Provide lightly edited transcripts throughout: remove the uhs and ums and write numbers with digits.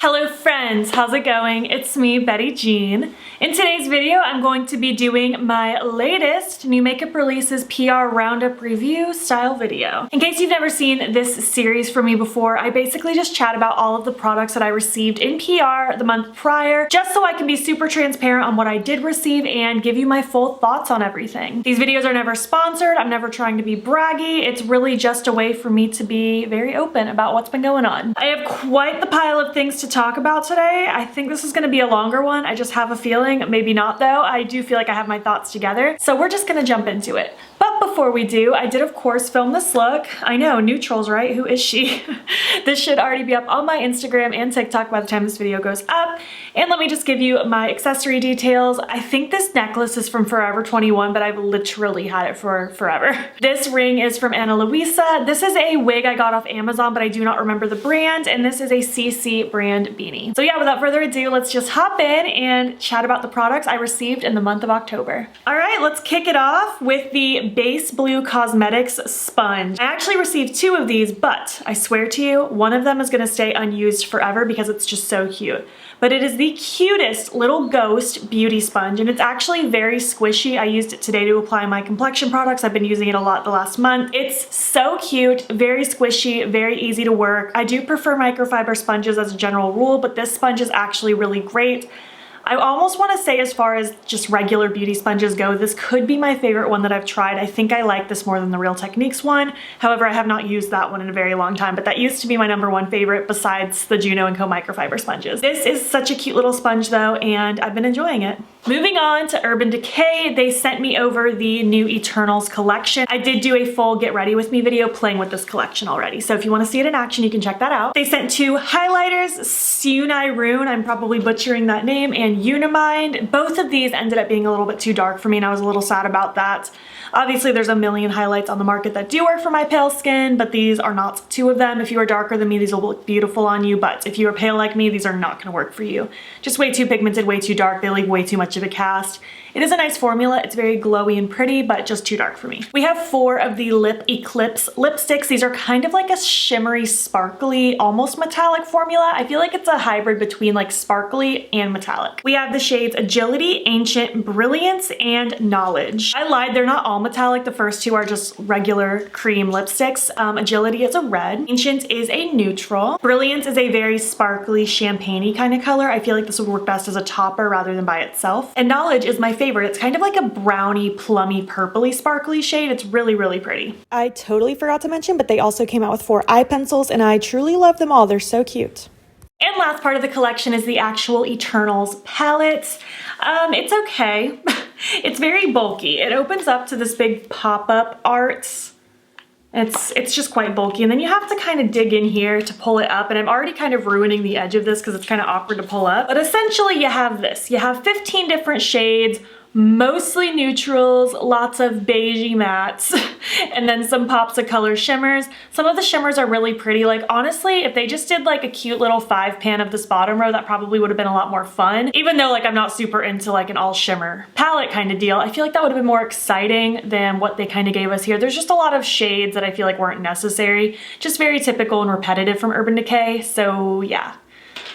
Hello friends, how's it going? It's me, Betty Jean. In today's video, I'm going to be doing my latest new makeup releases PR Roundup review style video. In case you've never seen this series from me before, I basically just chat about all of the products that I received in PR the month prior, just so I can be super transparent on what I did receive and give you my full thoughts on everything. These videos are never sponsored, I'm never trying to be braggy, it's really just a way for me to be very open about what's been going on. I have quite the pile of things to talk about today. I think this is going to be a longer one. I just have a feeling, maybe not though. I do feel like I have my thoughts together. So we're just going to jump into it. But before we do, I did of course film this look. I know, neutrals, right? Who is she? This should already be up on my Instagram and TikTok by the time this video goes up. And let me just give you my accessory details. I think this necklace is from Forever 21, but I've literally had it for forever. This ring is from Ana Luisa. This is a wig I got off Amazon, but I do not remember the brand. And this is a CC brand beanie. So yeah, without further ado, let's just hop in and chat about the products I received in the month of October. All right, let's kick it off with the Base Blue Cosmetics sponge. I actually received two of these, but I swear to you, one of them is gonna stay unused forever because it's just so cute. But it is the cutest little ghost beauty sponge, and it's actually very squishy. I used it today to apply my complexion products. I've been using it a lot the last month. It's so cute, very squishy, very easy to work. I do prefer microfiber sponges as a general rule, but this sponge is actually really great. I almost want to say, as far as just regular beauty sponges go, this could be my favorite one that I've tried. I think I like this more than the Real Techniques one. However, I have not used that one in a very long time, but that used to be my #1 favorite besides the Juno & Co microfiber sponges. This is such a cute little sponge though, and I've been enjoying it. Moving on to Urban Decay, they sent me over the new Eternals collection. I did do a full get ready with me video playing with this collection already, so if you want to see it in action, you can check that out. They sent two highlighters, Sunai Rune, I'm probably butchering that name, and Unimind. Both of these ended up being a little bit too dark for me, and I was a little sad about that. Obviously, there's a million highlights on the market that do work for my pale skin, but these are not two of them. If you are darker than me, these will look beautiful on you, but if you are pale like me, these are not gonna work for you. Just way too pigmented, way too dark, they leave way too much of a cast. It is a nice formula, it's very glowy and pretty, but just too dark for me. We have 4 of the Lip Eclipse lipsticks. These are kind of like a shimmery, sparkly, almost metallic formula. I feel like it's a hybrid between like sparkly and metallic. We have the shades Agility, Ancient, Brilliance, and Knowledge. I lied, they're not all metallic. The first two are just regular cream lipsticks. Agility is a red. Ancient is a neutral. Brilliance is a very sparkly, champagne-y kind of color. I feel like this would work best as a topper rather than by itself. And Knowledge is my favorite. It's kind of like a browny, plummy, purpley, sparkly shade. It's really, really pretty. I totally forgot to mention, but they also came out with 4 eye pencils, and I truly love them all. They're so cute. And last part of the collection is the actual Eternals palette. It's okay. It's very bulky. It opens up to this big pop-up art. It's just quite bulky, and then you have to kind of dig in here to pull it up, and I'm already kind of ruining the edge of this because it's kind of awkward to pull up. But essentially you have this. You have 15 different shades, mostly neutrals, lots of beigey mattes, and then some pops of color shimmers. Some of the shimmers are really pretty. Like honestly, if they just did like a cute little 5-pan of this bottom row, that probably would have been a lot more fun. Even though like I'm not super into like an all shimmer palette kind of deal, I feel like that would have been more exciting than what they kind of gave us here. There's just a lot of shades that I feel like weren't necessary. Just very typical and repetitive from Urban Decay. So yeah,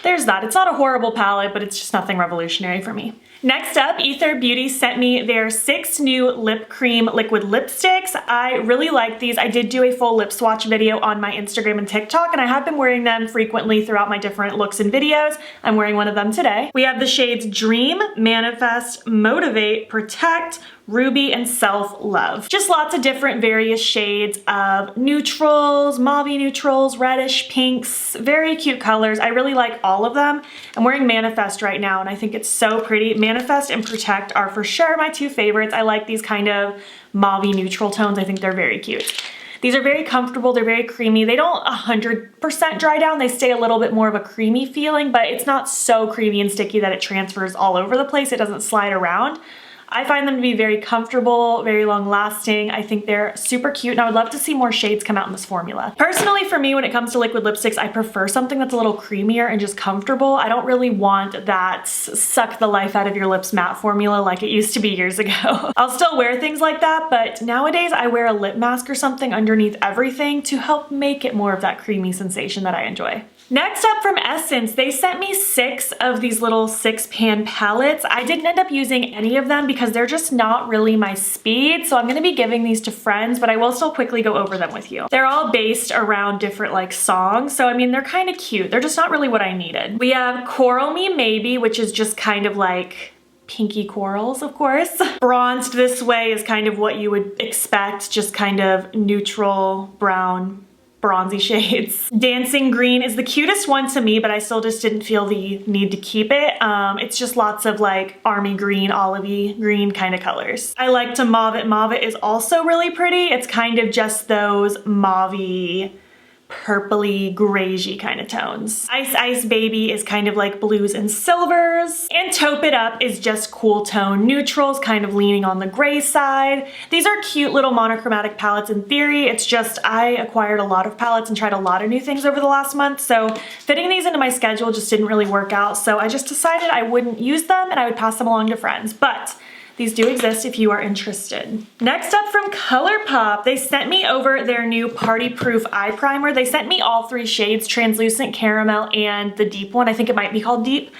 there's that. It's not a horrible palette, but it's just nothing revolutionary for me. Next up, Athr Beauty sent me their 6 new lip cream liquid lipsticks. I really like these. I did do a full lip swatch video on my Instagram and TikTok, and I have been wearing them frequently throughout my different looks and videos. I'm wearing one of them today. We have the shades Dream, Manifest, Motivate, Protect, Ruby, and Self-Love. Just lots of different various shades of neutrals, mauve neutrals, reddish pinks, very cute colors. I really like all of them. I'm wearing Manifest right now, and I think it's so pretty. Manifest and Protect are for sure my 2 favorites. I like these kind of mauve neutral tones. I think they're very cute. These are very comfortable, they're very creamy. They don't 100% dry down, they stay a little bit more of a creamy feeling, but it's not so creamy and sticky that it transfers all over the place. It doesn't slide around. I find them to be very comfortable, very long lasting. I think they're super cute, and I would love to see more shades come out in this formula. Personally, for me, when it comes to liquid lipsticks, I prefer something that's a little creamier and just comfortable. I don't really want that suck the life out of your lips matte formula like it used to be years ago. I'll still wear things like that, but nowadays I wear a lip mask or something underneath everything to help make it more of that creamy sensation that I enjoy. Next up from Essence, they sent me 6 of these little 6-pan palettes. I didn't end up using any of them because they're just not really my speed, so I'm gonna be giving these to friends, but I will still quickly go over them with you. They're all based around different like songs, so I mean, they're kind of cute. They're just not really what I needed. We have Coral Me Maybe, which is just kind of like pinky corals, of course. Bronzed This Way is kind of what you would expect, just kind of neutral brown bronzy shades. Dancing Green is the cutest one to me, but I still just didn't feel the need to keep it. It's just lots of like army green, olivey green kind of colors. I like to Mauve It. Mauve It is also really pretty. It's kind of just those mauvey, purpley, grayy kind of tones. Ice Ice Baby is kind of like blues and silvers. And Taupe It Up is just cool tone neutrals, kind of leaning on the gray side. These are cute little monochromatic palettes in theory. It's just I acquired a lot of palettes and tried a lot of new things over the last month, so fitting these into my schedule just didn't really work out, so I just decided I wouldn't use them and I would pass them along to friends. But these do exist if you are interested. Next up from Colourpop, they sent me over their new Party Proof Eye Primer. They sent me all 3 shades, Translucent, Caramel, and the deep one. I think it might be called Deep.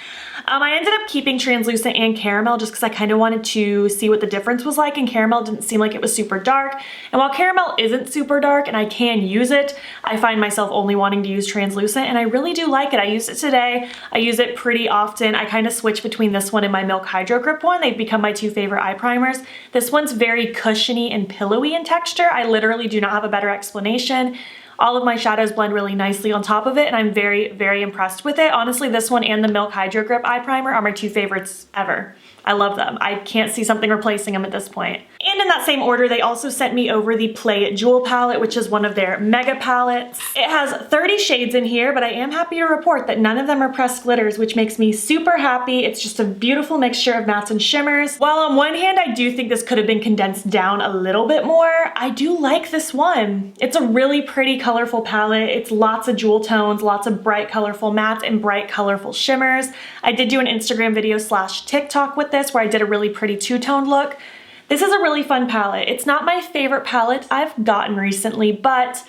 I ended up keeping Translucent and Caramel just because I kind of wanted to see what the difference was like, and Caramel didn't seem like it was super dark. And while Caramel isn't super dark and I can use it, I find myself only wanting to use Translucent, and I really do like it. I used it today. I use it pretty often. I kind of switch between this one and my Milk Hydro Grip one. They've become my 2 favorite eye primers. This one's very cushiony and pillowy in texture. I literally do not have a better explanation. All of my shadows blend really nicely on top of it, and I'm very, very impressed with it. Honestly, this one and the Milk Hydro Grip Eye Primer are my 2 favorites ever. I love them. I can't see something replacing them at this point. And in that same order, they also sent me over the Play It Jewel palette, which is one of their mega palettes. It has 30 shades in here, but I am happy to report that none of them are pressed glitters, which makes me super happy. It's just a beautiful mixture of mattes and shimmers. While on one hand, I do think this could have been condensed down a little bit more, I do like this one. It's a really pretty, colorful palette. It's lots of jewel tones, lots of bright, colorful mattes, and bright, colorful shimmers. I did do an Instagram video / TikTok with this where I did a really pretty 2-toned look. This is a really fun palette. It's not my favorite palette I've gotten recently, but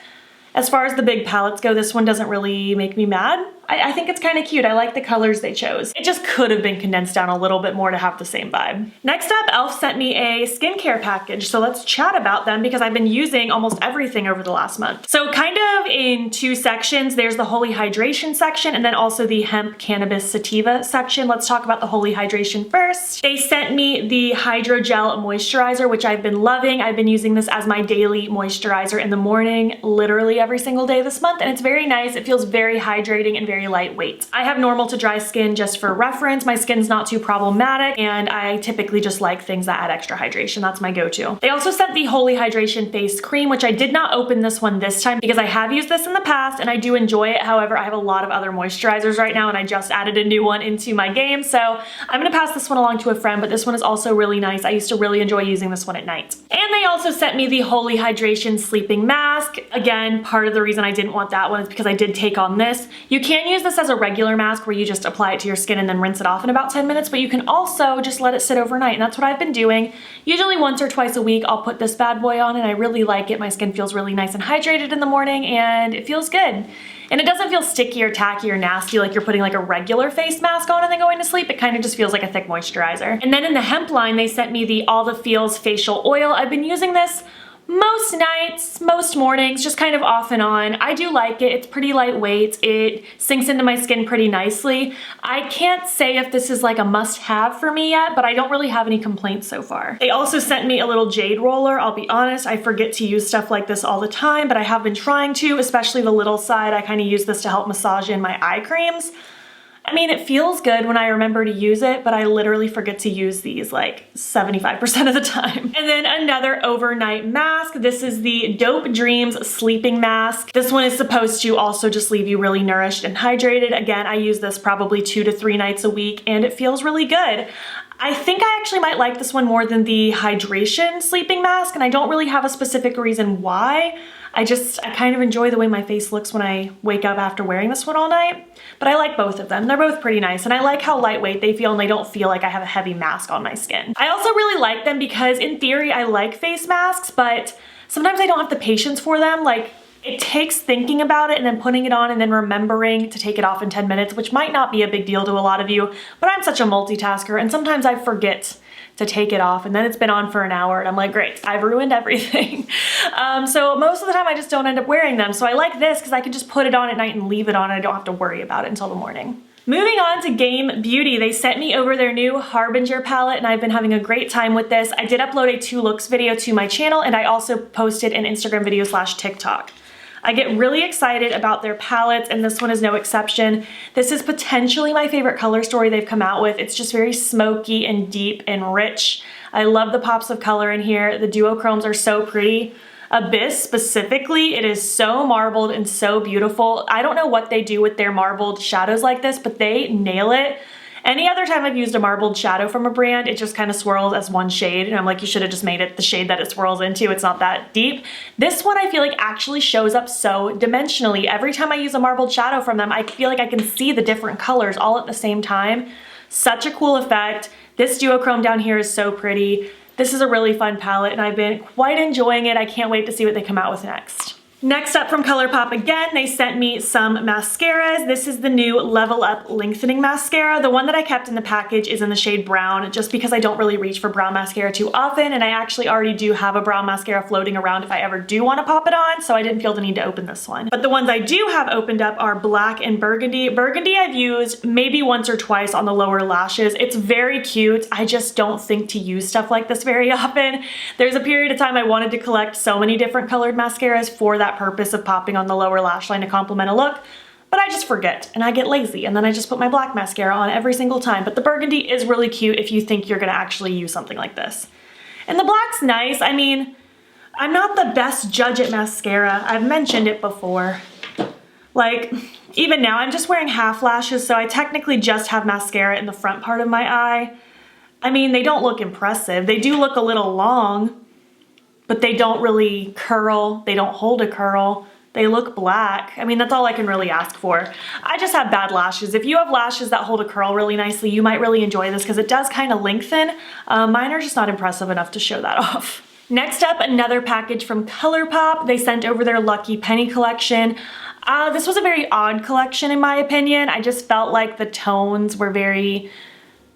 as far as the big palettes go, this one doesn't really make me mad. I think it's kind of cute. I like the colors they chose. It just could have been condensed down a little bit more to have the same vibe. Next up, e.l.f. sent me a skincare package, so let's chat about them because I've been using almost everything over the last month. So kind of in 2 sections, there's the Holy Hydration section and then also the Hemp Cannabis Sativa section. Let's talk about the Holy Hydration first. They sent me the Hydrogel Moisturizer, which I've been loving. I've been using this as my daily moisturizer in the morning, literally every single day this month, and it's very nice. It feels very hydrating and very lightweight. I have normal to dry skin just for reference. My skin's not too problematic, and I typically just like things that add extra hydration. That's my go-to. They also sent the Holy Hydration Face Cream, which I did not open this one this time because I have used this in the past and I do enjoy it. However, I have a lot of other moisturizers right now and I just added a new one into my game, so I'm gonna pass this one along to a friend, but this one is also really nice. I used to really enjoy using this one at night. And they also sent me the Holy Hydration Sleeping Mask. Again, part of the reason I didn't want that one is because I did take on this. You can use this as a regular mask where you just apply it to your skin and then rinse it off in about 10 minutes, but you can also just let it sit overnight, and that's what I've been doing. Usually once or twice a week, I'll put this bad boy on and I really like it. My skin feels really nice and hydrated in the morning and it feels good. And it doesn't feel sticky or tacky or nasty like you're putting like a regular face mask on and then going to sleep. It kind of just feels like a thick moisturizer. And then in the hemp line, they sent me the All the Feels Facial Oil. I've been using this most nights, most mornings, just kind of off and on. I do like it. It's pretty lightweight. It sinks into my skin pretty nicely. I can't say if this is like a must-have for me yet, but I don't really have any complaints so far. They also sent me a little Jade Roller. I'll be honest, I forget to use stuff like this all the time, but I have been trying to, especially the little side. I kind of use this to help massage in my eye creams. I mean, it feels good when I remember to use it, but I literally forget to use these like 75% of the time. And then another overnight mask. This is the Dope Dreams Sleeping Mask. This one is supposed to also just leave you really nourished and hydrated. Again, I use this probably 2 to 3 nights a week and it feels really good. I think I actually might like this one more than the Hydration Sleeping Mask, and I don't really have a specific reason why. I kind of enjoy the way my face looks when I wake up after wearing this one all night, but I like both of them. They're both pretty nice, and I like how lightweight they feel and they don't feel like I have a heavy mask on my skin. I also really like them because in theory I like face masks, but sometimes I don't have the patience for them. Like, It takes thinking about it and then putting it on and then remembering to take it off in 10 minutes, which might not be a big deal to a lot of you, but I'm such a multitasker and sometimes I forget to take it off and then it's been on for an hour and I'm like, great, I've ruined everything. So most of the time I just don't end up wearing them. So I like this because I can just put it on at night and leave it on and I don't have to worry about it until the morning. Moving on to Game Beauty, they sent me over their new Harbinger palette and I've been having a great time with this. I did upload a 2 looks video to my channel and I also posted an Instagram video / TikTok. I get really excited about their palettes and this one is no exception. This is potentially my favorite color story they've come out with. It's just very smoky and deep and rich. I love the pops of color in here. The duochromes are so pretty. Abyss specifically, it is so marbled and so beautiful. I don't know what they do with their marbled shadows like this, but they nail it. Any other time I've used a marbled shadow from a brand, it just kind of swirls as one shade, and I'm like, you should have just made it the shade that it swirls into. It's not that deep. This one I feel like actually shows up so dimensionally. Every time I use a marbled shadow from them, I feel like I can see the different colors all at the same time. Such a cool effect. This duochrome down here is so pretty. This is a really fun palette and I've been quite enjoying it. I can't wait to see what they come out with next. Next up from Colourpop again, they sent me some mascaras. This is the new Level Up Lengthening Mascara. The one that I kept in the package is in the shade brown just because I don't really reach for brown mascara too often and I actually already do have a brown mascara floating around if I ever do want to pop it on, so I didn't feel the need to open this one. But the ones I do have opened up are black and burgundy. Burgundy I've used maybe once or twice on the lower lashes. It's very cute. I just don't think to use stuff like this very often. There's a period of time I wanted to collect so many different colored mascaras for that purpose of popping on the lower lash line to complement a look, but I just forget and I get lazy and then I just put my black mascara on every single time. But the burgundy is really cute if you think you're gonna actually use something like this. And the black's nice. I mean, I'm not the best judge at mascara. I've mentioned it before. Like, even now I'm just wearing half lashes, so I technically just have mascara in the front part of my eye. I mean, they don't look impressive. They do look a little long, but they don't really curl, they don't hold a curl, they look black. I mean, that's all I can really ask for. I just have bad lashes. If you have lashes that hold a curl really nicely, you might really enjoy this because it does kind of lengthen. Mine are just not impressive enough to show that off. Next up, another package from Colourpop. They sent over their Lucky Penny collection. This was a very odd collection in my opinion. I just felt like the tones were very,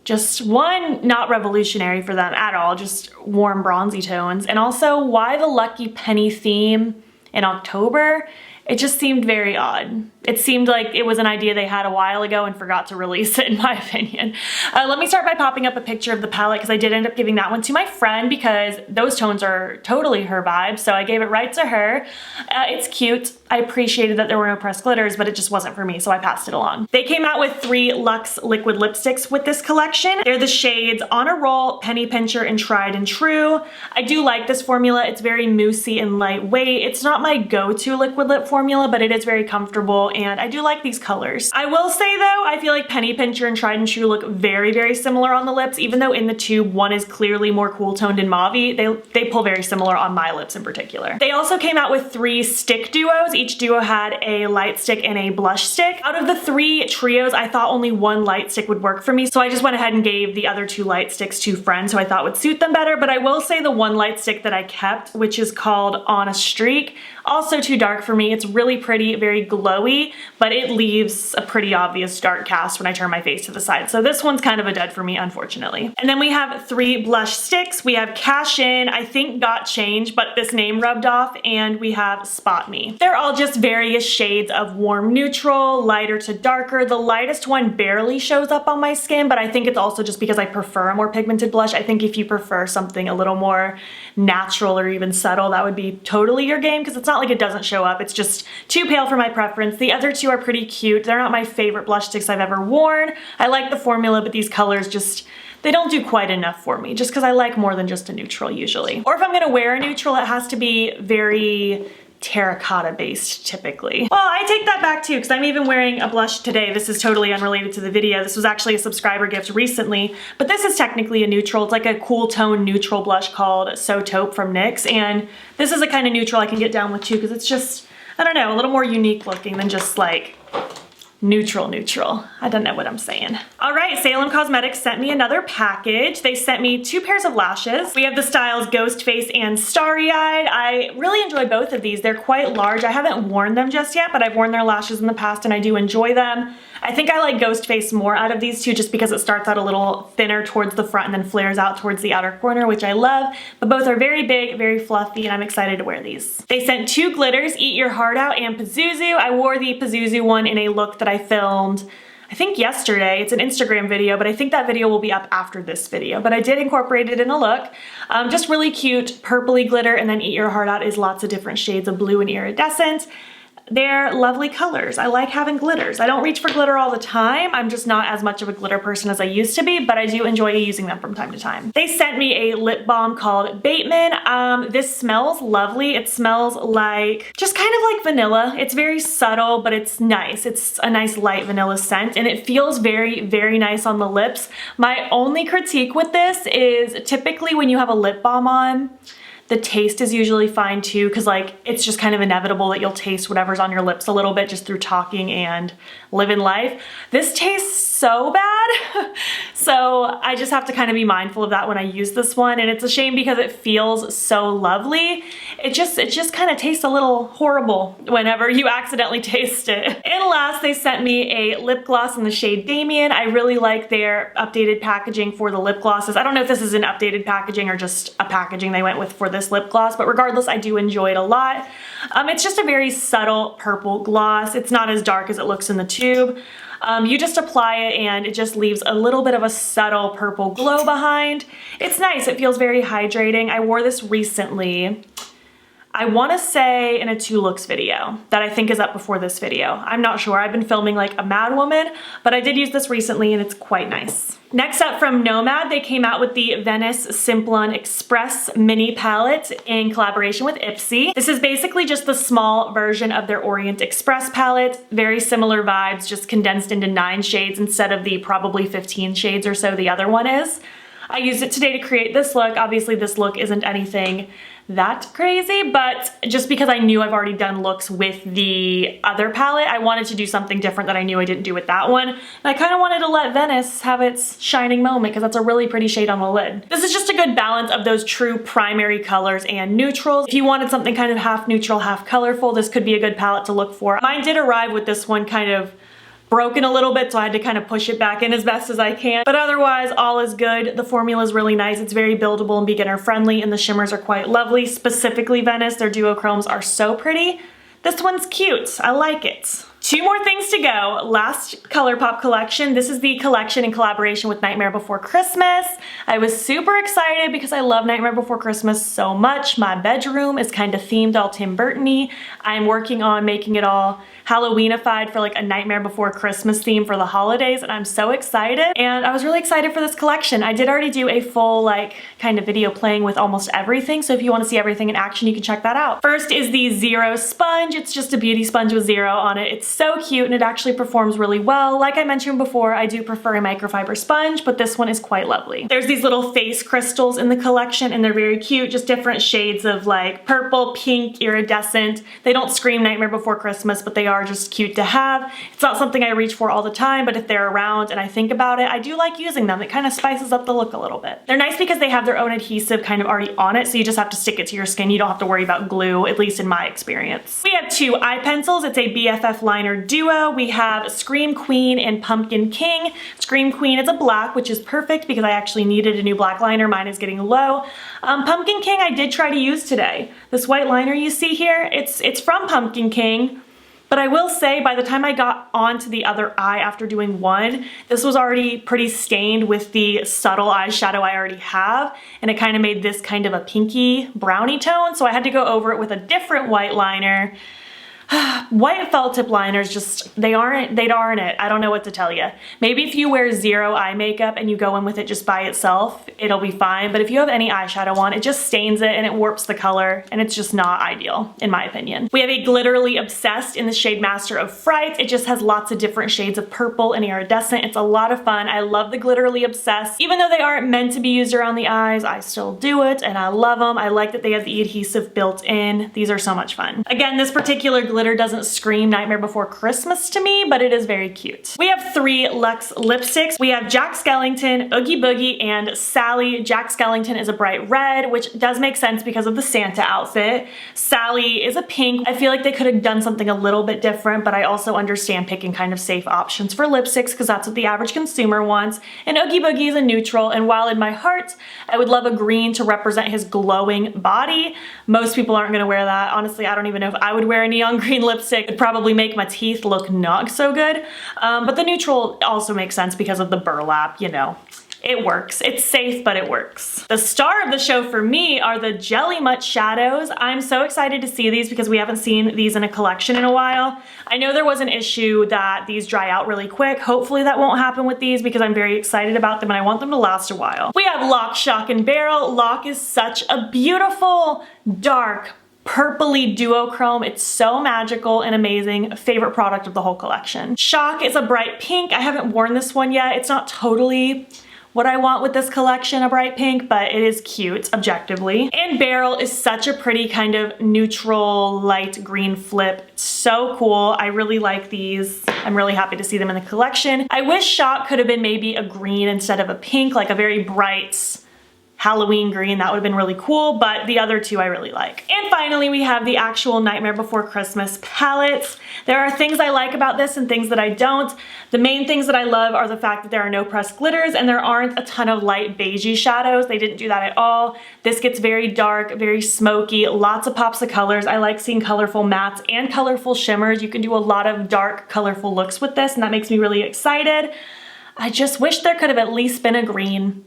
just one, not revolutionary for them at all, just warm bronzy tones. And also, why the Lucky Penny theme in October? It just seemed very odd. It seemed like it was an idea they had a while ago and forgot to release it, in my opinion. Let me start by popping up a picture of the palette because I did end up giving that one to my friend because those tones are totally her vibe, so I gave it right to her. It's cute. I appreciated that there were no pressed glitters, but it just wasn't for me, so I passed it along. They came out with 3 Luxe liquid lipsticks with this collection. They're the shades On a Roll, Penny Pincher, and Tried and True. I do like this formula. It's very moussey and lightweight. It's not my go-to liquid lip formula, but it is very comfortable, and I do like these colors. I will say though, I feel like Penny Pincher and Tried and True look very, very similar on the lips, even though in the tube one is clearly more cool toned and mauvey. They pull very similar on my lips in particular. They also came out with 3 stick duos. Each duo had a light stick and a blush stick. Out of the 3 trios, I thought only 1 light stick would work for me, so I just went ahead and gave the other 2 light sticks to friends who I thought would suit them better. But I will say the 1 light stick that I kept, which is called On a Streak, also too dark for me. It's really pretty, very glowy, but it leaves a pretty obvious dark cast when I turn my face to the side. So this one's kind of a dud for me, unfortunately. And then we have 3 blush sticks. We have Cash In, I think Got Change, but this name rubbed off, and we have Spot Me. They're all just various shades of warm neutral, lighter to darker. The lightest one barely shows up on my skin, but I think it's also just because I prefer a more pigmented blush. I think if you prefer something a little more natural or even subtle, that would be totally your game, because it's not like it doesn't show up. It's just too pale for my preference. The other 2 are pretty cute. They're not my favorite blush sticks I've ever worn. I like the formula, but these colors just, they don't do quite enough for me, just because I like more than just a neutral usually. Or if I'm gonna wear a neutral, it has to be very terracotta based typically. Well, I take that back too, because I'm even wearing a blush today. This is totally unrelated to the video. This was actually a subscriber gift recently, but this is technically a neutral. It's like a cool tone neutral blush called So Taupe from NYX, and this is a kind of neutral I can get down with too, because it's just, I don't know, a little more unique looking than just like neutral. I don't know what I'm saying. All right, Salem Cosmetics sent me another package. They sent me 2 pairs of lashes. We have the styles Ghost Face and Starry Eyed. I really enjoy both of these. They're quite large. I haven't worn them just yet, but I've worn their lashes in the past and I do enjoy them. I think I like Ghost Face more out of these two just because it starts out a little thinner towards the front and then flares out towards the outer corner, which I love. But both are very big, very fluffy, and I'm excited to wear these. They sent 2 glitters, Eat Your Heart Out and Pazuzu. I wore the Pazuzu one in a look that I filmed I think yesterday. It's an Instagram video, but I think that video will be up after this video. But I did incorporate it in a look. Just really cute purpley glitter, and then Eat Your Heart Out is lots of different shades of blue and iridescent. They're lovely colors. I like having glitters. I don't reach for glitter all the time. I'm just not as much of a glitter person as I used to be, but I do enjoy using them from time to time. They sent me a lip balm called Bateman. This smells lovely. It smells like, just kind of like vanilla. It's very subtle, but it's nice. It's a nice light vanilla scent, and it feels very, very nice on the lips. My only critique with this is typically when you have a lip balm on, the taste is usually fine too, because like it's just kind of inevitable that you'll taste whatever's on your lips a little bit just through talking and living life. This tastes so bad. So I just have to kind of be mindful of that when I use this one, and it's a shame because it feels so lovely. It just kind of tastes a little horrible whenever you accidentally taste it. And last, they sent me a lip gloss in the shade Damien. I really like their updated packaging for the lip glosses. I don't know if this is an updated packaging or just a packaging they went with for this lip gloss, but regardless, I do enjoy it a lot. It's just a very subtle purple gloss. It's not as dark as it looks in the tube. You just apply it and it just leaves a little bit of a subtle purple glow behind. It's nice. It feels very hydrating. I wore this recently. I want to say in a 2 looks video that I think is up before this video. I'm not sure. I've been filming like a mad woman, but I did use this recently and it's quite nice. Next up from Nomad, they came out with the Venice Simplon Express Mini Palette in collaboration with Ipsy. This is basically just the small version of their Orient Express palette. Very similar vibes, just condensed into 9 shades instead of the probably 15 shades or so the other one is. I used it today to create this look. Obviously this look isn't anything that crazy, but just because I knew I've already done looks with the other palette, I wanted to do something different that I knew I didn't do with that one. And I kind of wanted to let Venice have its shining moment because that's a really pretty shade on the lid. This is just a good balance of those true primary colors and neutrals. If you wanted something kind of half neutral, half colorful, this could be a good palette to look for. Mine did arrive with this one kind of broken a little bit, so I had to kind of push it back in as best as I can. But otherwise, all is good. The formula is really nice. It's very buildable and beginner friendly, and the shimmers are quite lovely. Specifically Venice, their duochromes are so pretty. This one's cute. I like it. 2 more things to go. Last Colourpop collection. This is the collection in collaboration with Nightmare Before Christmas. I was super excited because I love Nightmare Before Christmas so much. My bedroom is kind of themed all Tim Burton-y. I'm working on making it all Halloweenified for like a Nightmare Before Christmas theme for the holidays, and I'm so excited. And I was really excited for this collection. I did already do a full like kind of video playing with almost everything, so if you want to see everything in action, you can check that out. First is the Zero sponge. It's just a beauty sponge with zero on it. It's so cute and it actually performs really well. Like I mentioned before, I do prefer a microfiber sponge, but this one is quite lovely. There's these little face crystals in the collection and they're very cute, just different shades of like purple, pink, iridescent. They don't scream Nightmare Before Christmas, but they are just cute to have. It's not something I reach for all the time, but if they're around and I think about it, I do like using them. It kind of spices up the look a little bit. They're nice because they have their own adhesive kind of already on it, so you just have to stick it to your skin. You don't have to worry about glue, at least in my experience. We have 2 eye pencils. It's a BFF liner duo. We have Scream Queen and Pumpkin King. Scream Queen is a black, which is perfect because I actually needed a new black liner. Mine is getting low. Pumpkin King I did try to use today. This white liner you see here, it's from Pumpkin King. But I will say by the time I got onto the other eye after doing one, this was already pretty stained with the subtle eyeshadow I already have, and it kind of made this kind of a pinky brownie tone, so I had to go over it with a different white liner. White felt tip liners just, they aren't it. I don't know what to tell you. Maybe if you wear zero eye makeup and you go in with it just by itself, it'll be fine. But if you have any eyeshadow on, it just stains it and it warps the color, and it's just not ideal, in my opinion. We have a Glitterly Obsessed in the shade Master of Fright. It just has lots of different shades of purple and iridescent. It's a lot of fun. I love the Glitterly Obsessed. Even though they aren't meant to be used around the eyes, I still do it and I love them. I like that they have the adhesive built in. These are so much fun. Again, this particular glitter glitter doesn't scream Nightmare Before Christmas to me, but it is very cute. We have 3 Luxe lipsticks. We have Jack Skellington, Oogie Boogie, and Sally. Jack Skellington is a bright red, which does make sense because of the Santa outfit. Sally is a pink. I feel like they could have done something a little bit different, but I also understand picking kind of safe options for lipsticks because that's what the average consumer wants. And Oogie Boogie is a neutral, and while in my heart, I would love a green to represent his glowing body, most people aren't gonna wear that. Honestly, I don't even know if I would wear a neon green lipstick. It'd probably make my teeth look not so good. But the neutral also makes sense because of the burlap, you know. It works. It's safe, but it works. The star of the show for me are the Jelly Mutt shadows. I'm so excited to see these because we haven't seen these in a collection in a while. I know there was an issue that these dry out really quick. Hopefully that won't happen with these because I'm very excited about them and I want them to last a while. We have Lock, Shock, and Barrel. Lock is such a beautiful, dark, purpley duochrome. It's so magical and amazing. Favorite product of the whole collection. Shock is a bright pink. I haven't worn this one yet. It's not totally what I want with this collection, a bright pink, but it is cute objectively. And Barrel is such a pretty kind of neutral light green flip. It's so cool. I really like these. I'm really happy to see them in the collection. I wish Shock could have been maybe a green instead of a pink, like a very bright Halloween green. That would have been really cool, but the other two I really like. And finally, we have the actual Nightmare Before Christmas palettes. There are things I like about this and things that I don't. The main things that I love are the fact that there are no pressed glitters and there aren't a ton of light beigey shadows. They didn't do that at all. This gets very dark, very smoky, lots of pops of colors. I like seeing colorful mattes and colorful shimmers. You can do a lot of dark, colorful looks with this, and that makes me really excited. I just wish there could have at least been a green.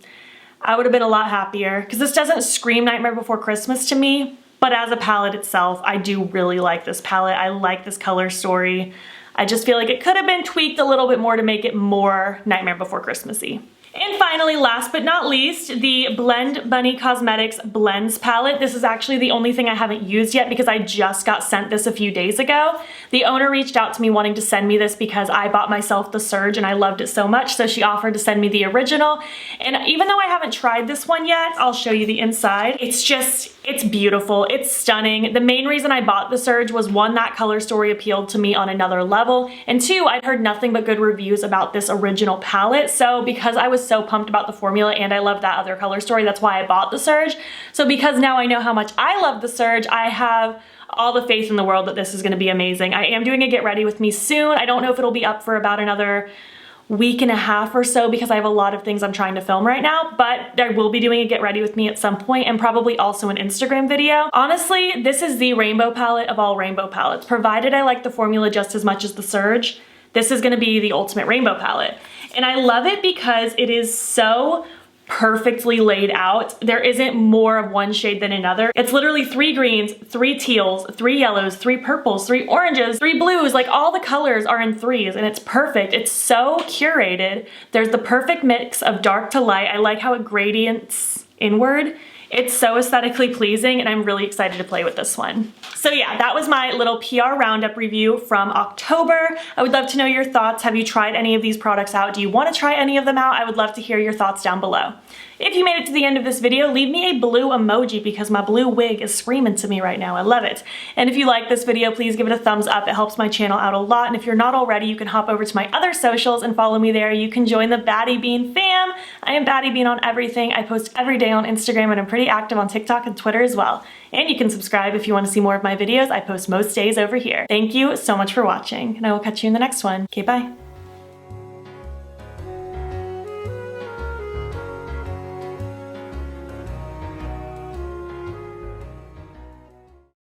I would have been a lot happier because this doesn't scream Nightmare Before Christmas to me, but as a palette itself, I do really like this palette. I like this color story. I just feel like it could have been tweaked a little bit more to make it more Nightmare Before Christmassy. And finally, last but not least, the Blend Bunny Cosmetics Blends palette. This is actually the only thing I haven't used yet because I just got sent this a few days ago. The owner reached out to me wanting to send me this because I bought myself the Surge and I loved it so much, so she offered to send me the original. And even though I haven't tried this one yet, I'll show you the inside. It's beautiful, it's stunning. The main reason I bought the Surge was 1, that color story appealed to me on another level, and 2, I'd heard nothing but good reviews about this original palette, so because I was so pumped about the formula and I loved that other color story, that's why I bought the Surge. So because now I know how much I love the Surge, I have all the faith in the world that this is gonna be amazing. I am doing a get ready with me soon. I don't know if it'll be up for about another week and a half or so because I have a lot of things I'm trying to film right now, but I will be doing a get ready with me at some point and probably also an Instagram video. Honestly, this is the rainbow palette of all rainbow palettes. Provided I like the formula just as much as the Surge, this is gonna be the ultimate rainbow palette. And I love it because it is so perfectly laid out. There isn't more of one shade than another. It's literally 3 greens, 3 teals, 3 yellows, 3 purples, 3 oranges, 3 blues. Like all the colors are in 3s and it's perfect. It's so curated. There's the perfect mix of dark to light. I like how it gradients inward. It's so aesthetically pleasing and I'm really excited to play with this one. So yeah, that was my little PR Roundup review from October. I would love to know your thoughts. Have you tried any of these products out? Do you want to try any of them out? I would love to hear your thoughts down below. If you made it to the end of this video, leave me a blue emoji because my blue wig is screaming to me right now. I love it. And if you like this video, please give it a thumbs up. It helps my channel out a lot. And if you're not already, you can hop over to my other socials and follow me there. You can join the BATTYBEAN fam. I am BATTYBEAN on everything. I post every day on Instagram and I'm pretty active on TikTok and Twitter as well. And you can subscribe if you want to see more of my videos. I post most days over here. Thank you so much for watching and I will catch you in the next one. Okay, bye.